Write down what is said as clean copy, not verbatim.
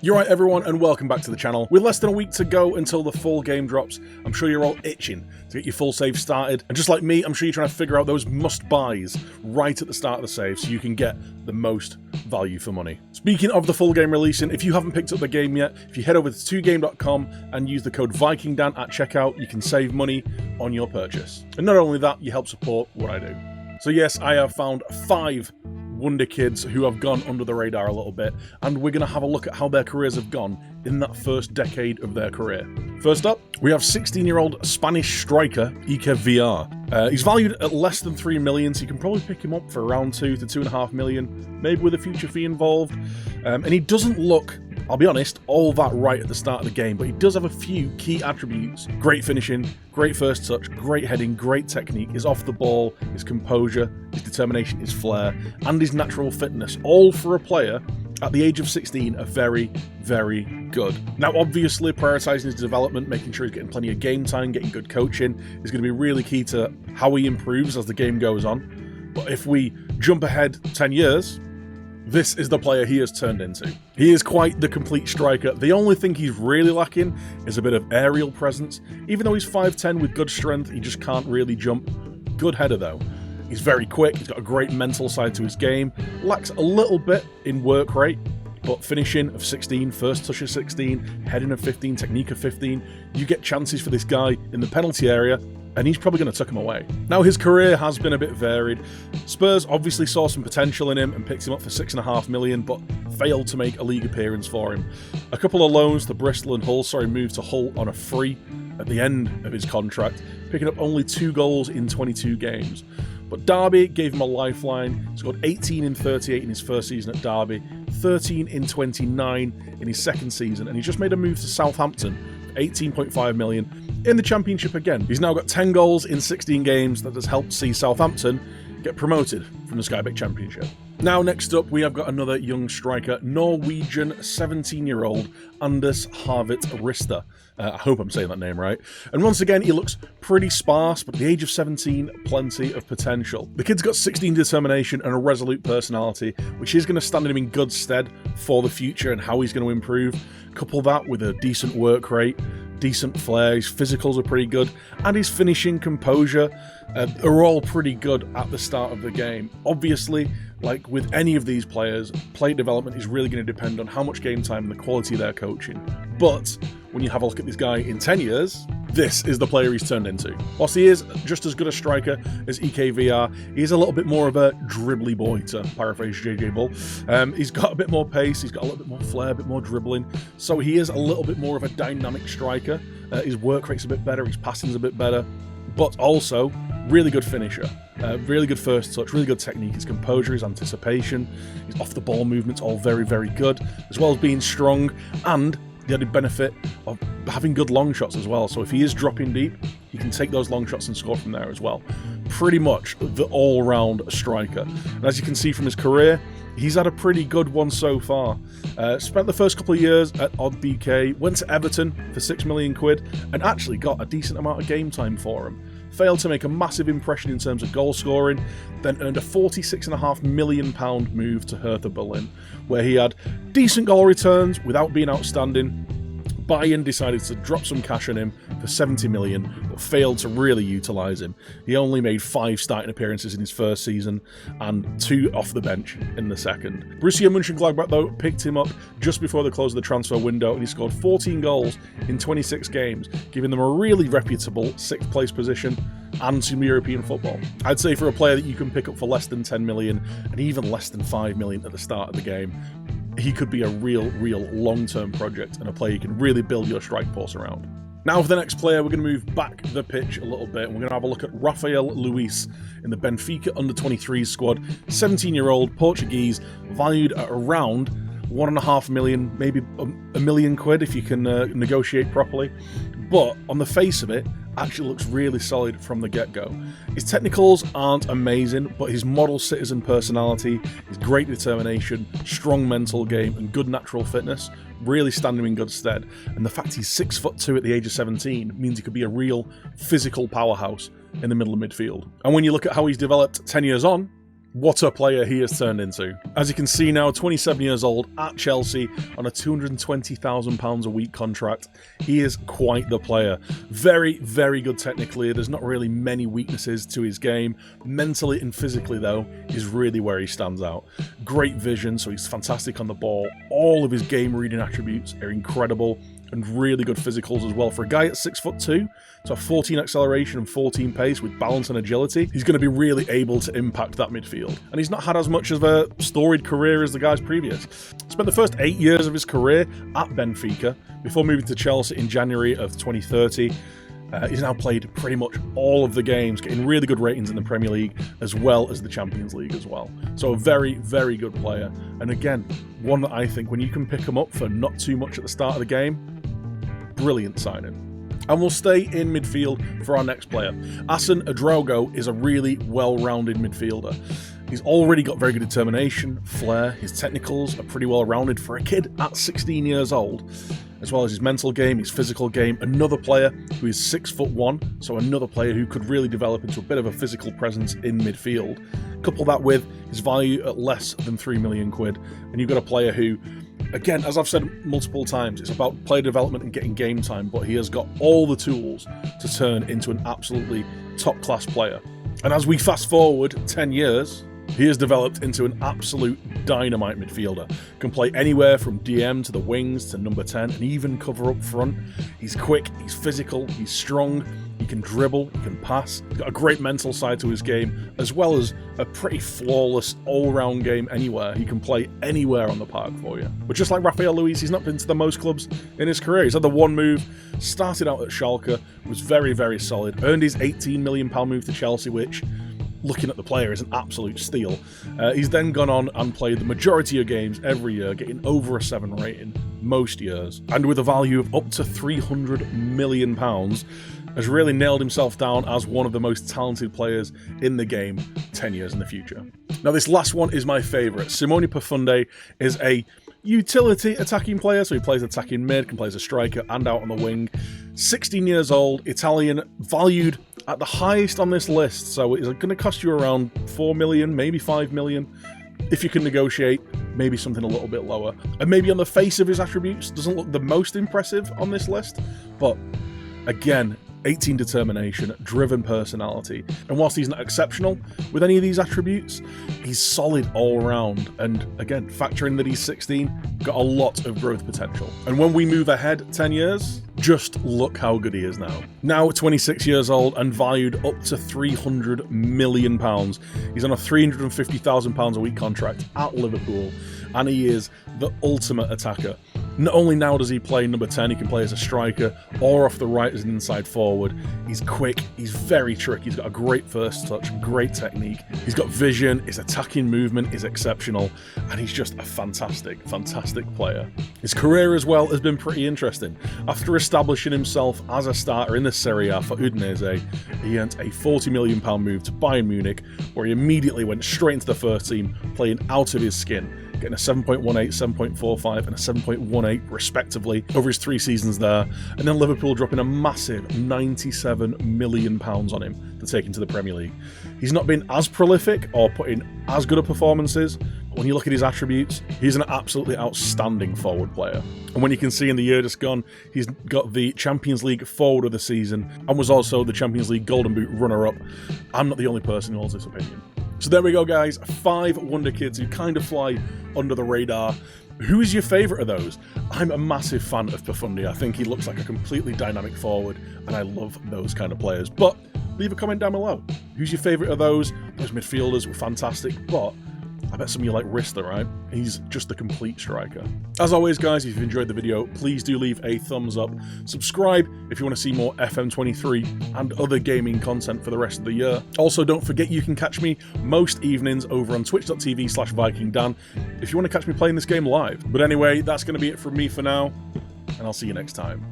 You're right, everyone, and welcome back to the channel. With less than a week to go until the full game drops, I'm sure you're all itching to get your full save started. And just like me, I'm sure you're trying to figure out those must-buys right at the start of the save so you can get the most value for money. Speaking of the full game releasing, if you haven't picked up the game yet, if you head over to 2game.com and use the code VIKINGDAN at checkout, you can save money on your purchase. And not only that, you help support what I do. So yes, I have found 5 Wonder Kids who have gone under the radar a little bit, and we're going to have a look at how their careers have gone in that first decade of their career. First up, we have 16-year-old Spanish striker Iker Villar. He's valued at less than 3 million, so you can probably pick him up for around 2 to 2.5 million, maybe with a future fee involved. And he doesn't look, I'll be honest, all that right at the start of the game, but he does have a few key attributes. Great finishing, great first touch, great heading, great technique, his off the ball, his composure, his determination, his flair, and his natural fitness, all for a player at the age of 16 are very, very good. Now, obviously, prioritising his development, making sure he's getting plenty of game time, getting good coaching, is going to be really key to how he improves as the game goes on. But if we jump ahead 10 years, this is the player he has turned into. He is quite the complete striker. The only thing he's really lacking is a bit of aerial presence. Even though he's 5'10 with good strength, he just can't really jump. Good header though. He's very quick, he's got a great mental side to his game, lacks a little bit in work rate, but finishing of 16, first touch of 16, heading of 15, technique of 15, you get chances for this guy in the penalty area, and he's probably going to tuck him away. Now, his career has been a bit varied. Spurs obviously saw some potential in him and picked him up for 6.5 million, but failed to make a league appearance for him. A couple of loans to Bristol and Hull, moved to Hull on a free at the end of his contract, picking up only 2 goals in 22 games. But Derby gave him a lifeline. He scored 18 in 38 in his first season at Derby, 13 in 29 in his second season, and he just made a move to Southampton for 18.5 million in the Championship again. He's now got 10 goals in 16 games that has helped see Southampton get promoted from the Sky Bet Championship. Now, next up, we have got another young striker, Norwegian 17-year-old Anders Hartveit Ryste. I hope I'm saying that name right. And once again, he looks pretty sparse, but at the age of 17, plenty of potential. The kid's got 16 determination and a resolute personality, which is going to stand him in good stead for the future and how he's going to improve. Couple that with a decent work rate, decent flair, his physicals are pretty good, and his finishing, composure are all pretty good at the start of the game. Obviously, like with any of these players, play development is really going to depend on how much game time and the quality of their coaching. But when you have a look at this guy in 10 years, this is the player he's turned into. Whilst he is just as good a striker as Iker Villar, he is a little bit more of a dribbly boy, to paraphrase JJ Bull. He's got a bit more pace, he's got a little bit more flair, a bit more dribbling, so he is a little bit more of a dynamic striker. His work rate's a bit better, his passing's a bit better, but also really good finisher. Really good first touch, really good technique, his composure, his anticipation, his off the ball movements, all very, very good, as well as being strong, and the added benefit of having good long shots as well. So if he is dropping deep, he can take those long shots and score from there as well. Pretty much the all-round striker. And as you can see from his career, he's had a pretty good one so far. Spent the first couple of years at Odd BK, went to Everton for 6 million quid, and actually got a decent amount of game time for him. Failed to make a massive impression in terms of goal scoring, then earned a £46.5 million move to Hertha Berlin, where he had decent goal returns without being outstanding. Bayern decided to drop some cash on him for 70 million, but failed to really utilise him. He only made 5 starting appearances in his first season and 2 off the bench in the second. Borussia Mönchengladbach, though, picked him up just before the close of the transfer window, and he scored 14 goals in 26 games, giving them a really reputable 6th place position and some European football. I'd say for a player that you can pick up for less than 10 million and even less than 5 million at the start of the game, he could be a real long-term project and a player you can really build your strike force around. Now for the next player, we're going to move back the pitch a little bit, and we're going to have a look at Rafael Luis in the Benfica Under-23's squad. 17-year-old Portuguese, valued at around 1.5 million, maybe a million quid if you can negotiate properly. But on the face of it, actually looks really solid from the get-go. His technicals aren't amazing, but his model citizen personality, his great determination, strong mental game, and good natural fitness really stand him in good stead. And the fact he's 6'2" at the age of 17 means he could be a real physical powerhouse in the middle of midfield. And when you look at how he's developed 10 years on, What a player he has turned into. As you can see now, 27 years old at Chelsea on a £220,000 a week contract. He is quite the player. Very, very good technically. There's not really many weaknesses to his game. Mentally and physically, though, is really where he stands out. Great vision, so he's fantastic on the ball. All of his game reading attributes are incredible, and really good physicals as well. For a guy at 6'2", to have 14 acceleration and 14 pace with balance and agility, he's going to be really able to impact that midfield. And he's not had as much of a storied career as the guys previous. Spent the first 8 years of his career at Benfica, before moving to Chelsea in January of 2030. He's now played pretty much all of the games, getting really good ratings in the Premier League, as well as the Champions League as well. So a very, very good player. And again, one that I think when you can pick him up for not too much at the start of the game, brilliant signing. And we'll stay in midfield for our next player. Assan Ouedraogo is a really well-rounded midfielder. He's already got very good determination, flair, his technicals are pretty well-rounded for a kid at 16 years old, as well as his mental game, his physical game. Another player who is 6'1", so another player who could really develop into a bit of a physical presence in midfield. Couple that with his value at less than 3 million quid, and you've got a player who, again, as I've said multiple times, it's about player development and getting game time, but he has got all the tools to turn into an absolutely top-class player. And as we fast forward 10 years, he has developed into an absolute dynamite midfielder. Can play anywhere from DM to the wings to number 10 and even cover up front. He's quick, he's physical, he's strong, he can dribble, he can pass. He's got a great mental side to his game, as well as a pretty flawless all-round game anywhere. He can play anywhere on the park for you. But just like Rafael Luis, he's not been to the most clubs in his career. He's had the one move, started out at Schalke, was very, very solid, earned his £18 million move to Chelsea, which, looking at the player, is an absolute steal. He's then gone on and played the majority of games every year, getting over a 7 rating most years, and with a value of up to £300 million, has really nailed himself down as one of the most talented players in the game 10 years in the future. Now, this last one is my favourite. Simone Pafundi is a utility attacking player, so he plays attacking mid, can play as a striker and out on the wing. 16 years old, Italian, valued at the highest on this list, so it's going to cost you around 4 million, maybe 5 million. If you can negotiate, maybe something a little bit lower. And maybe on the face of his attributes, doesn't look the most impressive on this list, but again, 18 determination, driven personality. And whilst he's not exceptional with any of these attributes, he's solid all around. And again, factoring that he's 16, got a lot of growth potential. And when we move ahead 10 years, just look how good he is now. Now 26 years old and valued up to £300 million. He's on a £350,000 a week contract at Liverpool, and he is the ultimate attacker. Not only now does he play number 10, he can play as a striker or off the right as an inside forward. He's quick, he's very tricky, he's got a great first touch, great technique. He's got vision, his attacking movement is exceptional, and he's just a fantastic, fantastic player. His career as well has been pretty interesting. After establishing himself as a starter in the Serie A for Udinese, he earned a £40 million move to Bayern Munich, where he immediately went straight into the first team, playing out of his skin, getting a 7.18, 7.45 and a 7.18 respectively over his 3 seasons there, and then Liverpool dropping a massive £97 million on him to take him to the Premier League. He's not been as prolific or put in as good of performances, but when you look at his attributes, he's an absolutely outstanding forward player. And when you can see in the year just gone, he's got the Champions League forward of the season and was also the Champions League Golden Boot runner-up. I'm not the only person who holds this opinion. So there we go, guys. 5 wonder kids who kind of fly under the radar. Who is your favourite of those? I'm a massive fan of Pafundi. I think he looks like a completely dynamic forward, and I love those kind of players. But leave a comment down below. Who's your favourite of those? Those midfielders were fantastic, but I bet some of you like Ryste, right? He's just the complete striker. As always, guys, if you've enjoyed the video, please do leave a thumbs up. Subscribe if you want to see more FM23 and other gaming content for the rest of the year. Also, don't forget you can catch me most evenings over on twitch.tv/VikingDan if you want to catch me playing this game live. But anyway, that's going to be it from me for now, and I'll see you next time.